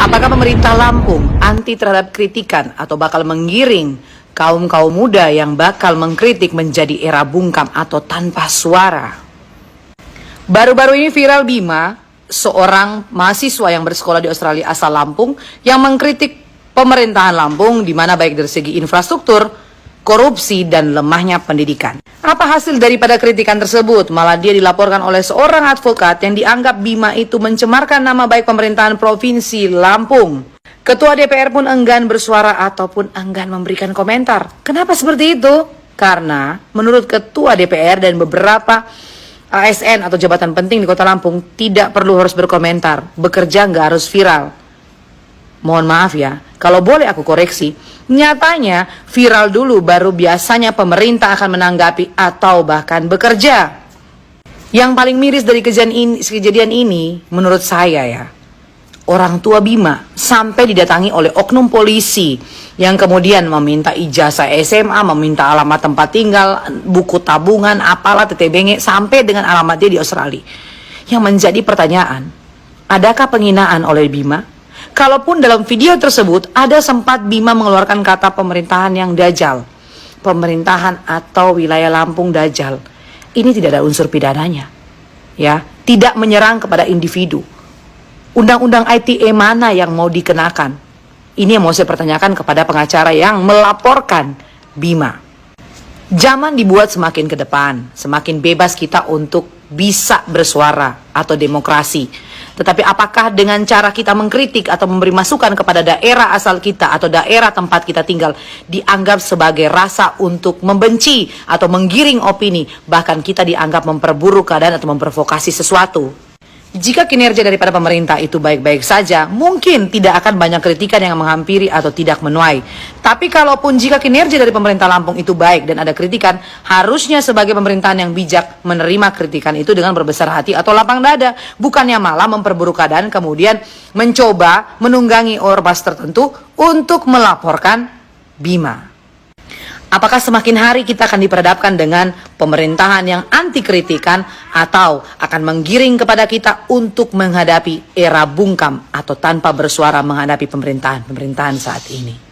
Apakah pemerintah Lampung anti terhadap kritikan atau bakal menggiring kaum-kaum muda yang bakal mengkritik menjadi era bungkam atau tanpa suara? Baru-baru ini viral Bima, seorang mahasiswa yang bersekolah di Australia asal Lampung yang mengkritik pemerintahan Lampung di mana baik dari segi infrastruktur, korupsi, dan lemahnya pendidikan. Apa hasil daripada kritikan tersebut? Malah dia dilaporkan oleh seorang advokat yang dianggap Bima itu mencemarkan nama baik pemerintahan Provinsi Lampung. Ketua DPR pun enggan bersuara ataupun enggan memberikan komentar. Kenapa seperti itu? Karena menurut Ketua DPR dan beberapa ASN atau jabatan penting di Kota Lampung tidak perlu harus berkomentar. Bekerja nggak harus viral. Mohon maaf ya, kalau boleh aku koreksi, nyatanya viral dulu baru biasanya pemerintah akan menanggapi atau bahkan bekerja. Yang paling miris dari kejadian ini menurut saya ya, orang tua Bima sampai didatangi oleh oknum polisi yang kemudian meminta ijazah SMA, meminta alamat tempat tinggal, buku tabungan, apalah tetebenge, sampai dengan alamat dia di Australia. Yang menjadi pertanyaan, adakah penghinaan oleh Bima? Kalaupun dalam video tersebut ada sempat Bima mengeluarkan kata pemerintahan yang dajal, pemerintahan atau wilayah Lampung dajal, ini tidak ada unsur pidananya, ya, tidak menyerang kepada individu. Undang-undang ITE mana yang mau dikenakan? Ini yang mau saya pertanyakan kepada pengacara yang melaporkan Bima. Zaman dibuat semakin ke depan, semakin bebas kita untuk bisa bersuara atau demokrasi. Tetapi apakah dengan cara kita mengkritik atau memberi masukan kepada daerah asal kita atau daerah tempat kita tinggal dianggap sebagai rasa untuk membenci atau menggiring opini, bahkan kita dianggap memperburuk keadaan atau memprovokasi sesuatu? Jika kinerja daripada pemerintah itu baik-baik saja, mungkin tidak akan banyak kritikan yang menghampiri atau tidak menuai. Tapi kalaupun jika kinerja dari pemerintah Lampung itu baik dan ada kritikan, harusnya sebagai pemerintahan yang bijak menerima kritikan itu dengan berbesar hati atau lapang dada. Bukannya malah memperburuk keadaan kemudian mencoba menunggangi ormas tertentu untuk melaporkan Bima. Apakah semakin hari kita akan diperhadapkan dengan pemerintahan yang anti kritikan atau akan menggiring kepada kita untuk menghadapi era bungkam atau tanpa bersuara menghadapi pemerintahan saat ini?